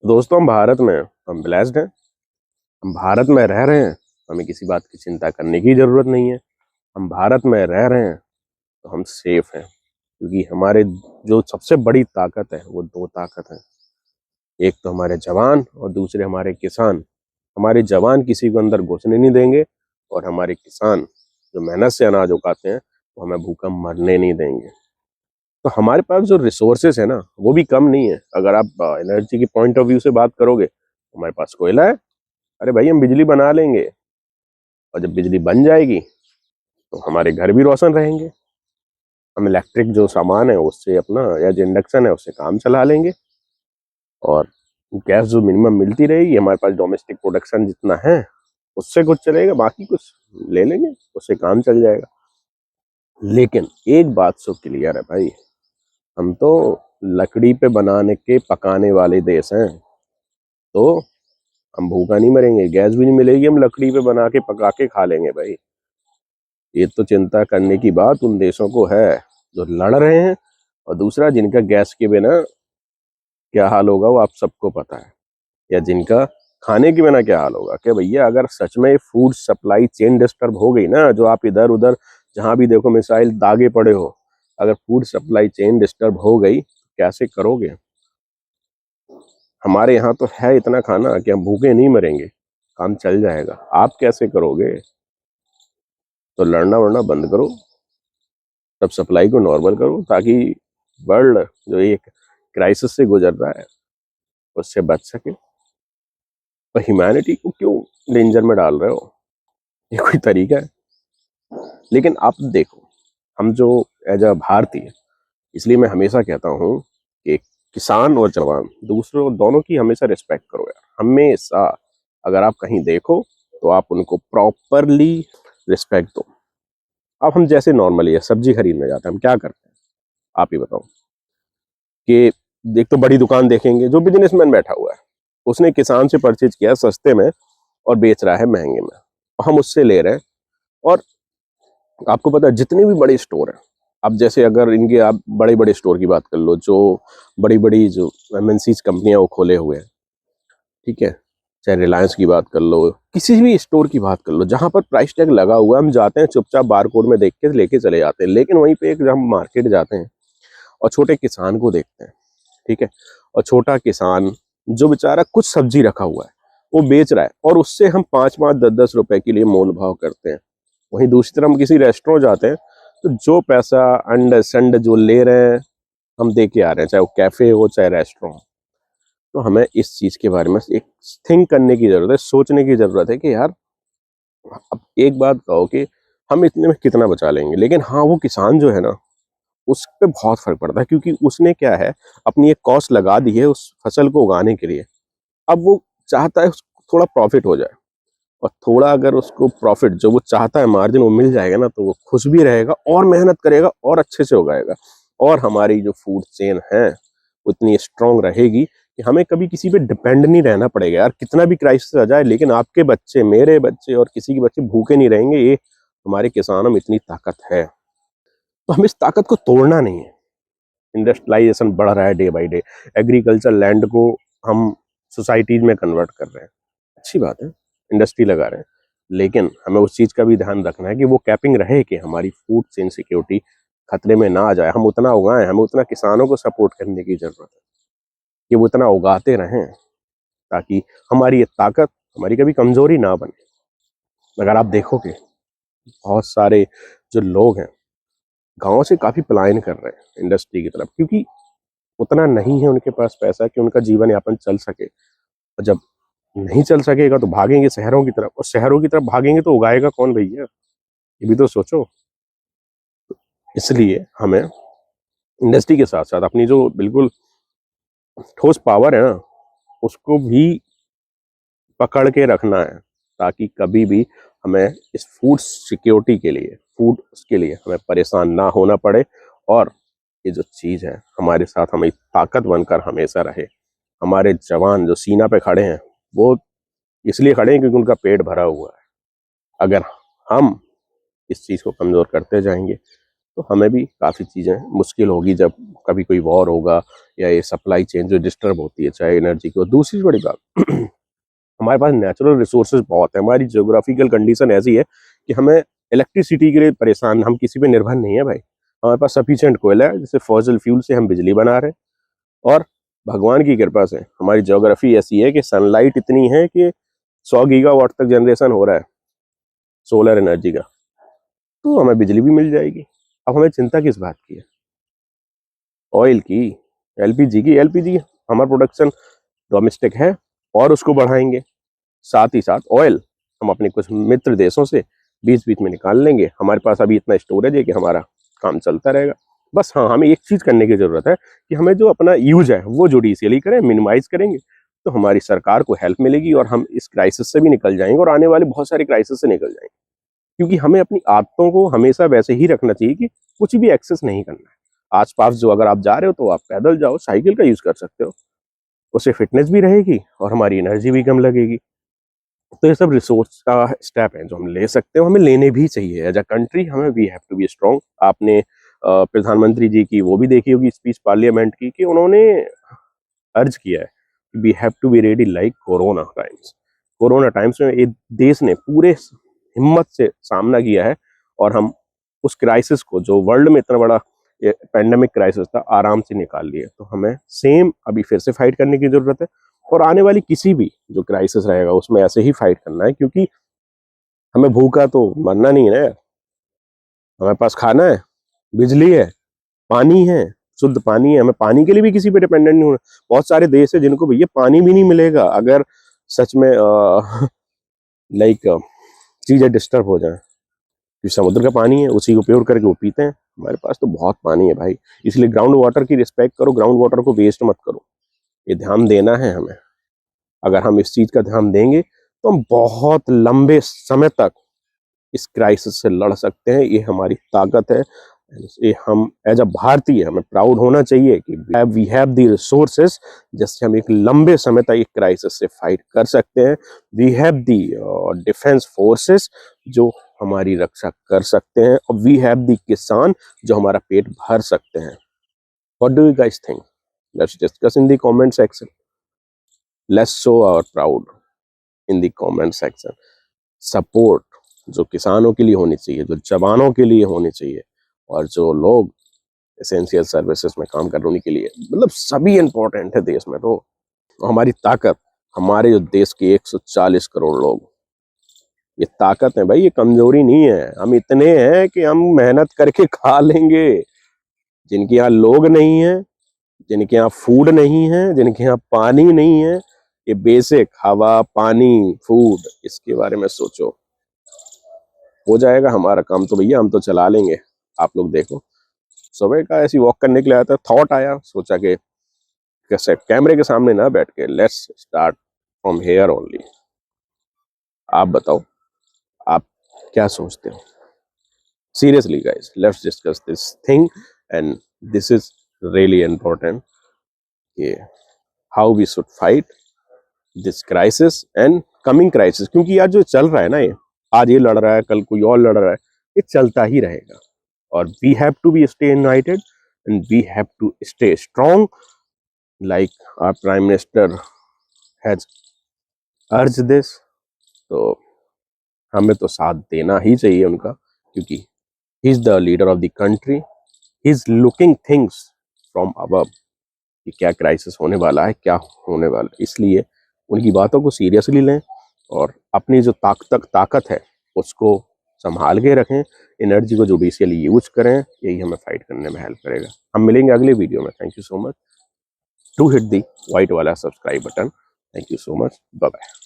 दोस्तों, हम भारत में हैं, हम ब्लेस्ड हैं। हम भारत में रह रहे हैं, हमें किसी बात की चिंता करने की जरूरत नहीं है। हम भारत में रह रहे हैं तो हम सेफ हैं, क्योंकि हमारे जो सबसे बड़ी ताकत है वो दो ताकत है। एक तो हमारे जवान और दूसरे हमारे किसान। हमारे जवान किसी को अंदर घुसने नहीं देंगे, और हमारे किसान जो मेहनत से अनाज उगाते हैं वो हमें भूखा मरने नहीं देंगे। तो हमारे पास जो रिसोर्सेस है ना, वो भी कम नहीं है। अगर आप एनर्जी की पॉइंट ऑफ व्यू से बात करोगे, हमारे पास कोयला है। अरे भाई, हम बिजली बना लेंगे, और जब बिजली बन जाएगी तो हमारे घर भी रोशन रहेंगे। हम इलेक्ट्रिक जो सामान है उससे अपना, या जो इंडक्शन है उससे काम चला लेंगे, और गैस जो मिनिमम मिलती रहेगी, हमारे पास डोमेस्टिक प्रोडक्शन जितना है उससे कुछ चलेगा, बाकी कुछ ले लेंगे, उससे काम चल जाएगा। लेकिन एक बात तो क्लियर है भाई, हम तो लकड़ी पे बनाने के पकाने वाले देश हैं। तो हम भूखा नहीं मरेंगे, गैस भी नहीं मिलेगी, हम लकड़ी पे बना के पका के खा लेंगे भाई। ये तो चिंता करने की बात उन देशों को है जो लड़ रहे हैं, और दूसरा जिनका गैस के बिना क्या हाल होगा वो आप सबको पता है, या जिनका खाने के बिना क्या हाल होगा। क्या भैया, अगर सच में फूड सप्लाई चेन डिस्टर्ब हो गई ना, जो आप इधर उधर जहां भी देखो मिसाइल दागे पड़े हो, अगर फूड सप्लाई चेन डिस्टर्ब हो गई तो कैसे करोगे। हमारे यहाँ तो है इतना खाना कि हम भूखे नहीं मरेंगे, काम चल जाएगा। आप कैसे करोगे? तो लड़ना वड़ना बंद करो, तब सप्लाई को नॉर्मल करो, ताकि वर्ल्ड जो एक क्राइसिस से गुजर रहा है उससे बच सके। और ह्यूमैनिटी को क्यों डेंजर में डाल रहे हो? ये कोई तरीका है? लेकिन आप देखो, हम जो एज अ भारतीय, इसलिए मैं हमेशा कहता हूँ कि किसान और जवान दूसरों दोनों की हमेशा रिस्पेक्ट करो यार, हमेशा। अगर आप कहीं देखो तो आप उनको प्रॉपरली रिस्पेक्ट दो। अब हम जैसे नॉर्मली है सब्जी खरीदने जाते हैं, हम क्या करते हैं? आप ही बताओ। कि एक तो बड़ी दुकान देखेंगे, जो बिजनेसमैन बैठा हुआ है उसने किसान से परचेज किया सस्ते में और बेच रहा है महंगे में, और हम उससे ले रहे हैं। और आपको पता है, जितने भी बड़े स्टोर हैं, अब जैसे अगर इनके आप बड़े बड़े स्टोर की बात कर लो, जो बड़ी बड़ी जो एमएनसीज कंपनियां वो खोले हुए हैं, ठीक है, चाहे रिलायंस की बात कर लो, किसी भी स्टोर की बात कर लो, जहां पर प्राइस टैग लगा हुआ है, हम जाते हैं चुपचाप बारकोड में देख के लेके चले जाते हैं। लेकिन वहीं पे एक जब हम मार्केट जाते हैं और छोटे किसान को देखते हैं, ठीक है, और छोटा किसान जो बेचारा कुछ सब्जी रखा हुआ है वो बेच रहा है, और उससे हम 5-5 10-10 रुपए के लिए मोल भाव करते हैं। वहीं दूसरी तरफ हम किसी रेस्टोरेंट जाते हैं, तो जो पैसा अंड संड जो ले रहे हैं हम दे के आ रहे हैं, चाहे वो कैफे हो चाहे रेस्टोरेंट हो। तो हमें इस चीज के बारे में एक थिंक करने की जरूरत है, सोचने की जरूरत है कि यार, अब एक बात कहो कि हम इतने में कितना बचा लेंगे, लेकिन हाँ, वो किसान जो है ना, उस पे बहुत फर्क पड़ता है, क्योंकि उसने क्या है, अपनी एक कॉस्ट लगा दी है उस फसल को उगाने के लिए। अब वो चाहता है थोड़ा प्रॉफिट हो जाए, और थोड़ा अगर उसको प्रॉफिट जो वो चाहता है मार्जिन वो मिल जाएगा ना, तो वो खुश भी रहेगा और मेहनत करेगा और अच्छे से उगाएगा। और हमारी जो फूड चेन है वो इतनी स्ट्रांग रहेगी कि हमें कभी किसी पे डिपेंड नहीं रहना पड़ेगा यार। कितना भी क्राइसिस आ जाए, लेकिन आपके बच्चे, मेरे बच्चे और किसी के बच्चे भूखे नहीं रहेंगे। ये हमारे किसानों में इतनी ताकत है, तो हमें इस ताकत को तोड़ना नहीं है। इंडस्ट्रियलाइजेशन बढ़ रहा है day by day, agriculture land को हम सोसाइटीज में कन्वर्ट कर रहे हैं, अच्छी बात है, इंडस्ट्री लगा रहे हैं। लेकिन हमें उस चीज का भी ध्यान रखना है कि वो कैपिंग रहे, कि हमारी फूड चेन सिक्योरिटी खतरे में ना आ जाए। हम उतना उगाएं, हमें उतना किसानों को सपोर्ट करने की जरूरत है कि वो उतना उगाते रहें, ताकि हमारी ये ताकत हमारी कभी कमजोरी ना बने। अगर आप देखोगे, बहुत सारे जो लोग हैं गांव से काफी पलायन कर रहे हैं इंडस्ट्री की तरफ, क्योंकि उतना नहीं है उनके पास पैसा कि उनका जीवन यापन चल सके। और जब नहीं चल सकेगा तो भागेंगे शहरों की तरफ, और शहरों की तरफ भागेंगे तो उगाएगा कौन भैया? ये भी तो सोचो। इसलिए हमें इंडस्ट्री के साथ साथ अपनी जो बिल्कुल ठोस पावर है ना, उसको भी पकड़ के रखना है, ताकि कभी भी हमें इस फूड सिक्योरिटी के लिए, फूड के लिए हमें परेशान ना होना पड़े। और ये जो चीज़ है हमारे साथ हमें ताकत बनकर हमेशा रहे। हमारे जवान जो सीना पे खड़े हैं, वो इसलिए खड़े हैं क्योंकि उनका पेट भरा हुआ है। अगर हम इस चीज़ को कमज़ोर करते जाएंगे तो हमें भी काफ़ी चीज़ें मुश्किल होगी जब कभी कोई वॉर होगा या ये सप्लाई चेन जो डिस्टर्ब होती है चाहे एनर्जी की। और दूसरी बड़ी बात हमारे पास नेचुरल रिसोर्सेज बहुत है, हमारी ज्योग्राफिकल कंडीशन ऐसी है कि हमें इलेक्ट्रिसिटी के लिए परेशान, हम किसी पे निर्भर नहीं है भाई। हमारे पास सफिशिएंट कोयला है, जैसे फॉसिल फ्यूल से हम बिजली बना रहे हैं। और भगवान की कृपा से हमारी ज्योग्राफी ऐसी है कि सनलाइट इतनी है कि 100 गीगावाट तक जनरेशन हो रहा है सोलर एनर्जी का, तो हमें बिजली भी मिल जाएगी। अब हमें चिंता किस बात की है? ऑयल की, एलपीजी की। एलपीजी हमारा प्रोडक्शन डोमेस्टिक है और उसको बढ़ाएंगे। साथ ही साथ ऑयल हम अपने कुछ मित्र देशों से बीच बीच में निकाल लेंगे। हमारे पास अभी इतना स्टोरेज है कि हमारा काम चलता रहेगा। बस हाँ, हमें एक चीज़ करने की ज़रूरत है कि हमें जो अपना यूज है वो जुडिशियली करें, मिनिमाइज करेंगे तो हमारी सरकार को हेल्प मिलेगी और हम इस क्राइसिस से भी निकल जाएंगे और आने वाले बहुत सारे क्राइसिस से निकल जाएंगे। क्योंकि हमें अपनी आदतों को हमेशा वैसे ही रखना चाहिए कि कुछ भी एक्सेस नहीं करना है। आसपास जो अगर आप जा रहे हो तो आप पैदल जाओ, साइकिल का यूज़ कर सकते हो, उससे फिटनेस भी रहेगी और हमारी एनर्जी भी कम लगेगी। तो ये सब रिसोर्स का स्टेप है जो हम ले सकते हो, हमें लेने भी चाहिए। एज अ कंट्री हमें we have to be strong. आपने प्रधानमंत्री जी की वो भी देखी होगी स्पीच पार्लियामेंट की कि उन्होंने अर्ज किया है we have to be ready like corona times. Corona times में ये देश ने पूरे हिम्मत से सामना किया है और हम उस क्राइसिस को जो वर्ल्ड में इतना बड़ा पेंडेमिक क्राइसिस था आराम से निकाल लिए। तो हमें सेम अभी फिर से फाइट करने की जरूरत है और आने वाली किसी भी जो क्राइसिस रहेगा उसमें ऐसे ही फाइट करना है, क्योंकि हमें भूखा तो मरना नहीं है ना यार। हमारे पास खाना है, बिजली है, पानी है, शुद्ध पानी है, हमें पानी के लिए भी किसी पे डिपेंडेंट नहीं होना। बहुत सारे देश है जिनको भैया पानी भी नहीं मिलेगा अगर सच में लाइक चीजें डिस्टर्ब हो जाए। जो समुद्र का पानी है उसी को प्योर करके वो पीते हैं। हमारे पास तो बहुत पानी है भाई, इसलिए ग्राउंड वाटर की रिस्पेक्ट करो, ग्राउंड वाटर को वेस्ट मत करो। ये ध्यान देना है हमें। अगर हम इस चीज का ध्यान देंगे तो हम बहुत लंबे समय तक इस क्राइसिस से लड़ सकते हैं। ये हमारी ताकत है। ये हम एज अ भारतीय हमें प्राउड होना चाहिए कि वी हैव द रिसोर्सेस जिससे हम एक लंबे समय तक एक क्राइसिस से फाइट कर सकते हैं। We have the defence forces जो हमारी रक्षा कर सकते हैं और वी हैव द किसान जो हमारा पेट भर सकते हैं। What do you guys think? Let's discuss in the comment section. Let's show our proud in the comment section. Support जो किसानों के लिए होनी चाहिए, जो जवानों के लिए होनी चाहिए और जो लोग एसेंशियल सर्विसेज में काम कर रहे हैं उनके लिए, मतलब सभी इंपॉर्टेंट है देश में। तो हमारी ताकत, हमारे जो देश के 140 करोड़ लोग, ये ताकत है भाई, ये कमजोरी नहीं है। हम इतने हैं कि हम मेहनत करके खा लेंगे। जिनके यहाँ लोग नहीं है, जिनके यहाँ फूड नहीं है, जिनके यहाँ पानी नहीं है, ये बेसिक हवा, पानी, फूड, इसके बारे में सोचो। हो जाएगा हमारा काम तो भैया, हम तो चला लेंगे। आप लोग देखो, सुबह का ऐसी वॉक करने के लिए आया था, थॉट आया, सोचा कि कैसे कैमरे के सामने ना बैठ के let's start from here only. आप बताओ, आप क्या सोचते हो? Seriously guys, let's discuss this thing and this is really important कि how we should fight this crisis and coming crisis. क्योंकि यार जो चल रहा है ना, ये आज ये लड़ रहा है, कल कोई और लड़ रहा है, ये चलता ही रहेगा। और we have to be stay united and we have to stay strong like our prime minister has urge this. तो हमें तो साथ देना ही चाहिए उनका, क्योंकि he is the leader of the country. He is looking things from above कि क्या क्राइसिस होने वाला है, क्या होने वाला है। इसलिए उनकी बातों को सीरियसली लें और अपनी जो ताकत है उसको संभाल के रखें, एनर्जी को जुडिशियली यूज करें। यही हमें फाइट करने में हेल्प करेगा। हम मिलेंगे अगले वीडियो में। Thank you so much. To hit the white वाला subscribe button. Thank you so much. Bye bye.